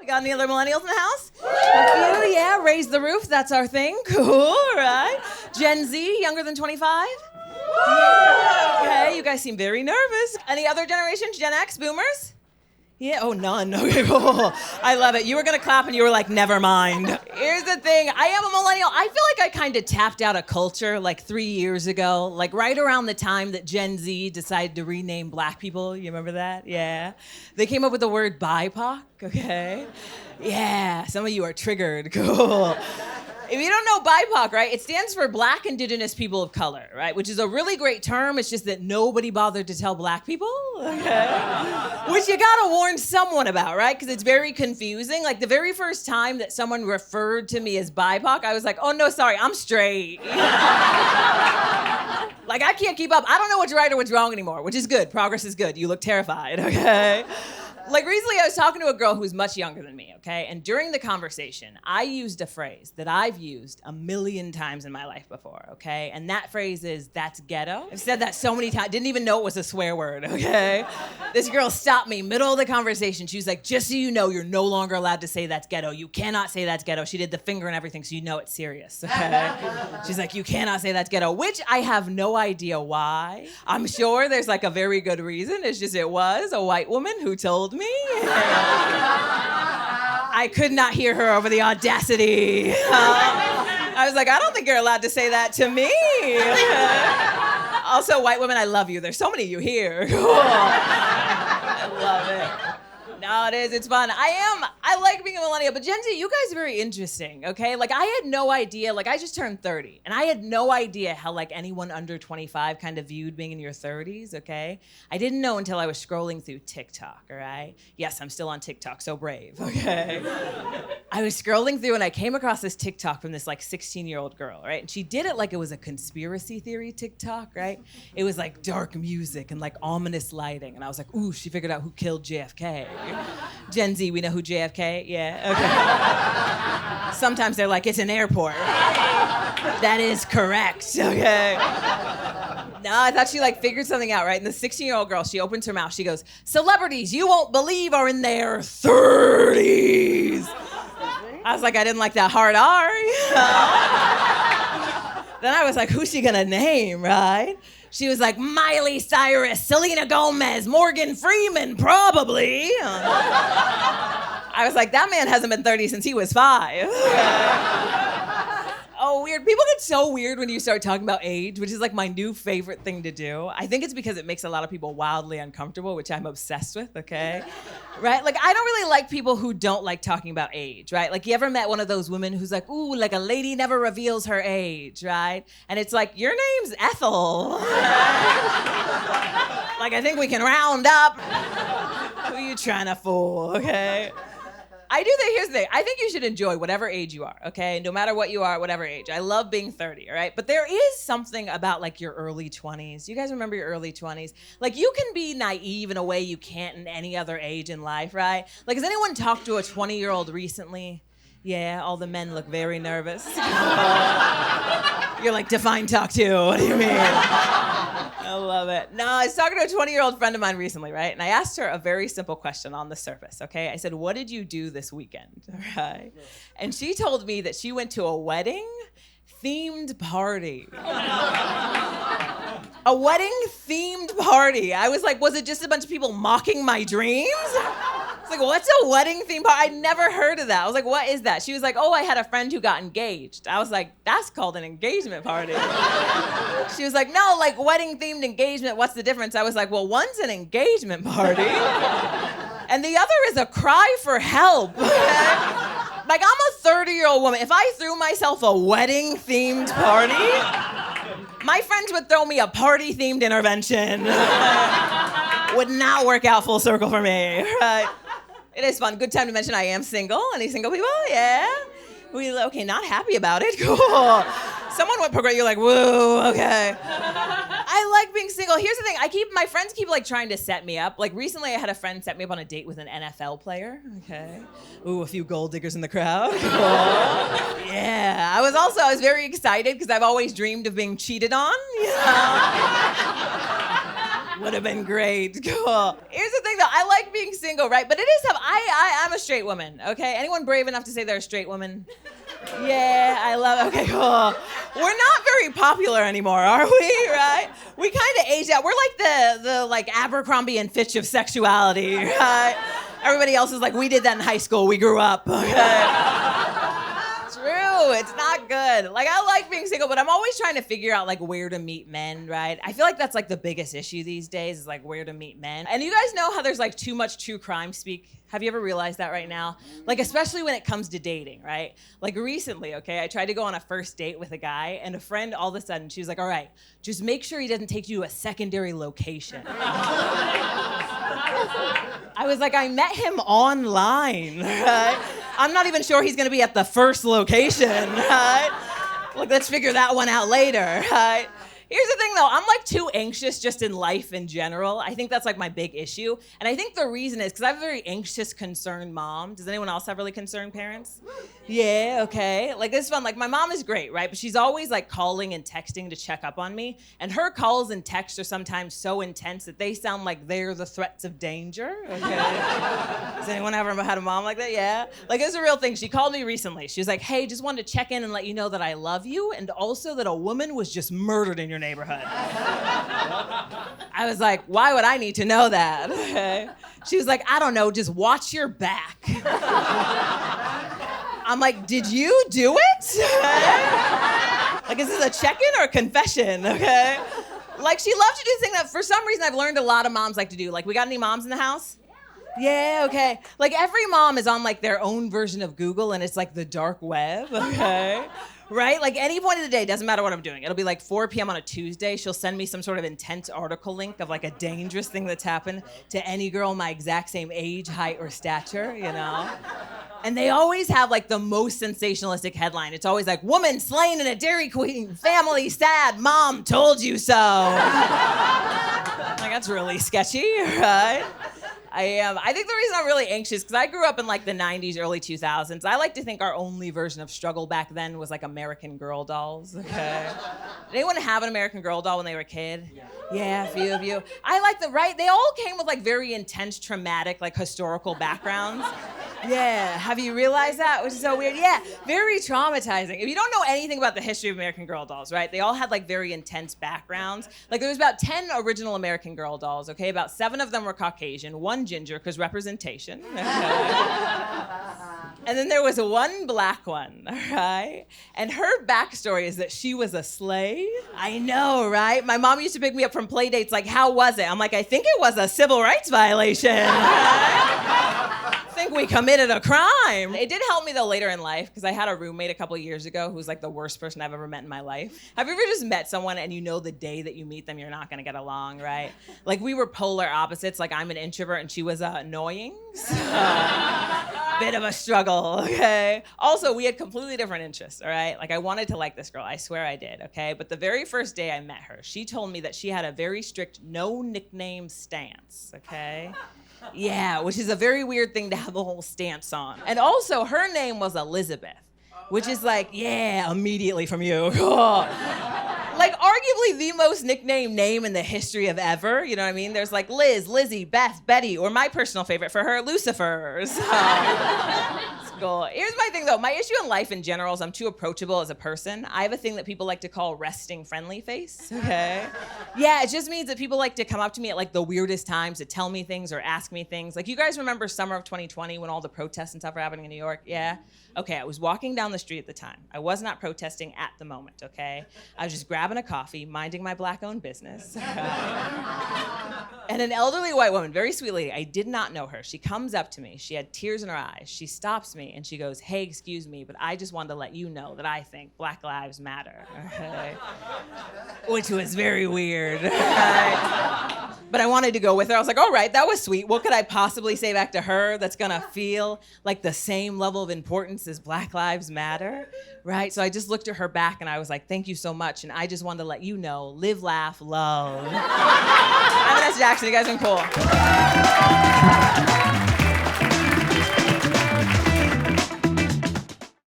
We got any other millennials in the house? A few, yeah. Raise the roof, that's our thing. Cool, right? Gen Z, younger than 25? Okay, you guys seem very nervous. Any other generations? Gen X, boomers? Yeah, oh, none. Okay, cool. I love it. You were gonna clap and you were like, never mind. Here's the thing, I am a millennial. I feel like I kind of tapped out of culture like 3 years ago, like right around the time that Gen Z decided to rename black people. You remember that? Yeah. They came up with the word BIPOC, okay? Yeah, some of you are triggered, cool. If you don't know BIPOC, right, it stands for Black Indigenous People of Color, right, which is a really great term. It's just that nobody bothered to tell black people, okay? Which you gotta warn someone about, right, because it's very confusing. Like, the very first time that someone referred to me as BIPOC, I was like, oh, no, sorry, I'm straight. Like, I can't keep up. I don't know what's right or what's wrong anymore, which is good. Progress is good. You look terrified, okay? Like, recently I was talking to a girl who's much younger than me, okay? And during the conversation, I used a phrase that I've used 1,000,000 times in my life before, okay? And that phrase is, that's ghetto. I've said that so many times, didn't even know it was a swear word, okay? This girl stopped me, middle of the conversation. She was like, just so you know, you're no longer allowed to say that's ghetto. You cannot say that's ghetto. She did the finger and everything, so you know it's serious, okay? She's like, you cannot say that's ghetto, which I have no idea why. I'm sure there's like a very good reason. It's just it was a white woman who told me. I could not hear her over the audacity. I was like, I don't think you're allowed to say that to me. Also, white women, I love you. There's so many of you here. Cool. I love it. No, it is. It's fun. I like being a millennial, but Gen Z, you guys are very interesting, okay? Like, I had no idea. Like, I just turned 30, and I had no idea how, like, anyone under 25 kind of viewed being in your 30s, okay? I didn't know until I was scrolling through TikTok, all right? Yes, I'm still on TikTok, so brave, okay? I was scrolling through, and I came across this TikTok from this, like, 16-year-old girl, right? And she did it like it was a conspiracy theory TikTok, right? It was, like, dark music and, like, ominous lighting, and I was like, ooh, she figured out who killed JFK. Gen Z, we know who JFK? Yeah, okay. Sometimes they're like, it's an airport. That is correct, okay. No, I thought she like figured something out, right? And the 16-year-old girl, she opens her mouth, she goes, celebrities you won't believe are in their 30s. I was like, I didn't like that hard R. Then I was like, who's she gonna name, right? She was like, Miley Cyrus, Selena Gomez, Morgan Freeman, probably. I was like, that man hasn't been 30 since he was 5. Oh, weird. People get so weird when you start talking about age, which is like my new favorite thing to do. I think it's because it makes a lot of people wildly uncomfortable, which I'm obsessed with, okay? Right? Like, I don't really like people who don't like talking about age, right? Like, you ever met one of those women who's like, ooh, like a lady never reveals her age, right? And it's like, your name's Ethel. Like, I think we can round up. Who are you trying to fool, okay? I do think, here's the thing, I think you should enjoy whatever age you are, okay? No matter what you are, whatever age. I love being 30, all right? But there is something about like your early 20s. You guys remember your early 20s? Like, you can be naive in a way you can't in any other age in life, right? Like, has anyone talked to a 20-year-old recently? Yeah, all the men look very nervous. You're like, define talk to, what do you mean? I love it. No, I was talking to a 20-year-old friend of mine recently, right? And I asked her a very simple question on the surface, okay? I said, what did you do this weekend, right? And she told me that she went to a wedding-themed party. A wedding-themed party. I was like, was it just a bunch of people mocking my dreams? It's like, what's a wedding theme party? I'd never heard of that. I was like, what is that? She was like, oh, I had a friend who got engaged. I was like, that's called an engagement party. She was like, no, like wedding themed engagement, what's the difference? I was like, well, one's an engagement party and the other is a cry for help. Like, I'm a 30-year-old woman. If I threw myself a wedding themed party, my friends would throw me a party themed intervention. Would not work out full circle for me, right? It is fun. Good time to mention I am single. Any single people? Yeah? Okay, not happy about it. Cool. Someone went progress. You're like, woo, okay. I like being single. Here's the thing. My friends keep like trying to set me up. Like recently I had a friend set me up on a date with an NFL player. Okay. Ooh, a few gold diggers in the crowd. Cool. Yeah. I was very excited because I've always dreamed of being cheated on, you know? Would have been great. Cool. Here's the thing, though. I like being single, right? But it is tough. I'm a straight woman, okay? Anyone brave enough to say they're a straight woman? Yeah, I love it. Okay, cool. We're not very popular anymore, are we, right? We kind of age out. We're like the like Abercrombie and Fitch of sexuality, right? Everybody else is like, we did that in high school. We grew up, okay? True, it's not good. Like, I like being single, but I'm always trying to figure out like where to meet men, right? I feel like that's like the biggest issue these days is like where to meet men. And you guys know how there's like too much true crime speak? Have you ever realized that right now? Like, especially when it comes to dating, right? Like recently, okay, I tried to go on a first date with a guy, and a friend all of a sudden, she was like, all right, just make sure he doesn't take you to a secondary location. I was like, I met him online, right? I'm not even sure he's gonna be at the first location, right? Like, let's figure that one out later, right? Here's the thing, though. I'm like too anxious just in life in general. I think that's like my big issue. And I think the reason is because I have a very anxious, concerned mom. Does anyone else have really concerned parents? Yeah, okay. Like, this is fun. Like, my mom is great, right? But she's always like calling and texting to check up on me. And her calls and texts are sometimes so intense that they sound like they're the threats of danger, okay? Has anyone ever had a mom like that? Yeah. Like, it's a real thing. She called me recently. She was like, hey, just wanted to check in and let you know that I love you and also that a woman was just murdered in your neighborhood. I was like, why would I need to know that? Okay. She was like, I don't know, just watch your back. I'm like, did you do it? Like, is this a check-in or a confession, okay? Like, she loves to do this thing that for some reason I've learned a lot of moms like to do. Like, we got any moms in the house? Yeah, okay. Like, every mom is on like their own version of Google and it's like the dark web, okay? Right? Like, any point of the day, doesn't matter what I'm doing. It'll be like 4 p.m. on a Tuesday. She'll send me some sort of intense article link of like a dangerous thing that's happened to any girl my exact same age, height, or stature, you know? And they always have like the most sensationalistic headline. It's always like, woman slain in a Dairy Queen, family sad, mom told you so. Like, that's really sketchy, right? I think the reason I'm really anxious, because I grew up in like the 90s, early 2000s. I like to think our only version of struggle back then was like American Girl dolls, okay? Did anyone have an American Girl doll when they were a kid? Yeah, a few of you. I like the, right? They all came with like very intense, traumatic, like historical backgrounds. Yeah, have you realized that? Which is so weird. Yeah, very traumatizing. If you don't know anything about the history of American Girl dolls, right? They all had like very intense backgrounds. Like, there was about 10 original American Girl dolls, okay? About 7 of them were Caucasian, 1 ginger, because representation. And then there was 1 black one, right? And her backstory is that she was a slave. I know, right? My mom used to pick me up from play dates like, how was it? I'm like, I think it was a civil rights violation. I think we committed a crime. It did help me, though, later in life, because I had a roommate a couple of years ago who was like the worst person I've ever met in my life. Have you ever just met someone and you know the day that you meet them, you're not gonna get along, right? Like, we were polar opposites. Like, I'm an introvert and she was annoying. So, bit of a struggle, okay? Also, we had completely different interests, all right? Like, I wanted to like this girl. I swear I did, okay? But the very first day I met her, she told me that she had a very strict no nickname stance, okay? Yeah, which is a very weird thing to have a whole stance on. And also, her name was Elizabeth, which is like, yeah, immediately from you. Like, arguably the most nicknamed name in the history of ever, you know what I mean? There's like Liz, Lizzie, Beth, Betty, or my personal favorite for her, Lucifer. So, it's cool. Here's my thing, though. My issue in life in general is I'm too approachable as a person. I have a thing that people like to call resting friendly face, okay? Yeah, it just means that people like to come up to me at like the weirdest times to tell me things or ask me things. Like, you guys remember summer of 2020 when all the protests and stuff were happening in New York? Yeah? Okay, I was walking down the street at the time. I was not protesting at the moment, okay? I was just grabbing a coffee, minding my black-owned business. And an elderly white woman, very sweet lady, I did not know her. She comes up to me. She had tears in her eyes. She stops me and she goes, hey, excuse me, but I just wanted to let you know that I think Black Lives Matter, okay? Which was very weird. But I wanted to go with her. I was like, all right, that was sweet. What could I possibly say back to her that's gonna feel like the same level of importance as Black Lives Matter, right? So I just looked at her back and I was like, thank you so much. And I just wanted to let you know, live, laugh, love. I'm Vannessa Jackson. You guys have been cool.